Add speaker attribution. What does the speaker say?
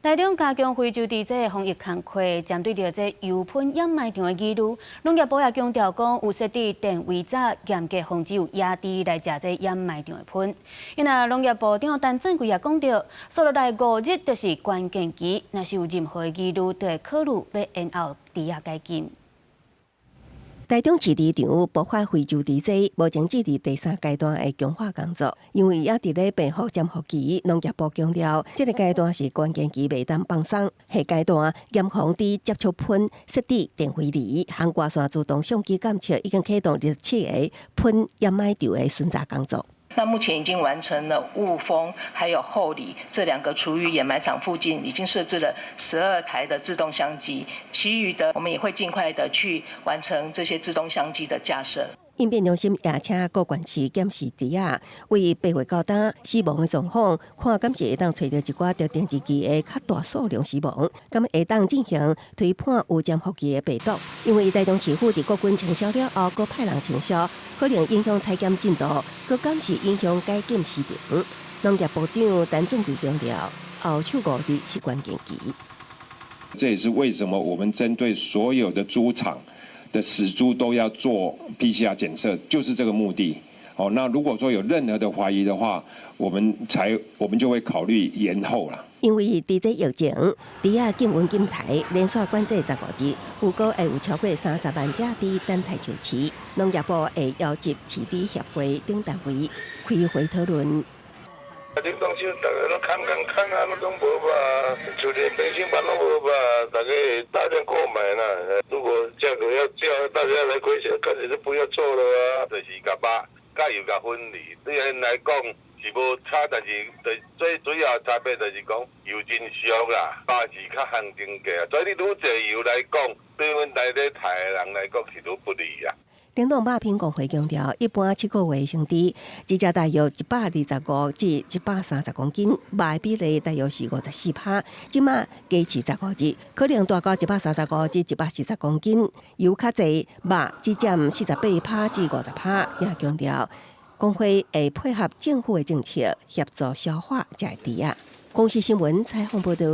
Speaker 1: 台中加强非洲猪这防疫工作，针对着这油喷掩埋场的记录，农业部也强调讲，有设置电围闸，严格防止有野猪来食这掩埋场的喷。因为农业部长陈俊贵也讲到，接落来5日就是关键期，若是有任何的记录，就会考虑要延后猪仔解禁。
Speaker 2: 台中市猪场爆发非洲猪瘟，目前进入第3阶段的强化工作。因为也伫咧病毒潜伏期，农业部强调，这个阶段是关键期，袂当放松。下阶段严防猪接触喷、设置电飞离、含挂线自动相机监测，已经启动17个喷掩埋场的巡查工作。
Speaker 3: 那目前已经完成了雾峰还有后里这2个厨余掩埋场附近，已经设置了12台的自动相机，其余的我们也会尽快的去完成这些自动相机的架设。
Speaker 2: 应变中心也请各县市检视猪仔，为8月到单死亡的状况，看敢是会当找到一寡着电子机的较大数量死亡，敢会当进行推判有潜伏期的病毒。因为台中市府伫国军清消了后，搁派人清消，可能影响采检进度，搁敢是影响解禁时程。农业部长陈俊贵强调，后手5日是关键期。
Speaker 4: 这也是为什么我们针对所有的猪场 的死猪都要做 PCR 检测，就是这个目的。哦，那如果说有任何的怀疑的话，我们就会考虑延后了。
Speaker 2: 因为伫这疫情，猪仔禁运禁台连续管制15日，预估会有超过30万只猪等待就饲。农业部会邀集饲猪协会等单位开会讨论。
Speaker 5: 这东西大家拢看啊，拢无吧，就连明星班拢无吧，大家大量购买啦。如果价格要叫大家来亏钱，干脆就不要做了啊。就是甲肉、甲油、甲分离，对因来讲是无差，但是最主要差别就是讲油真俗啦，肉是较行情价，所以你愈济油来讲，对阮来咧台的人来讲是愈不利啊。
Speaker 2: 冷冻肉品工会强调，一般7个月生猪，一只大约125至130公斤，肉的比例大约是54%。即马加饲15日，可能大到135至140公斤，油较济，肉只占48%至50%。也强调，工会会配合政府的政策，协助消化这猪仔。公视新闻采访报道。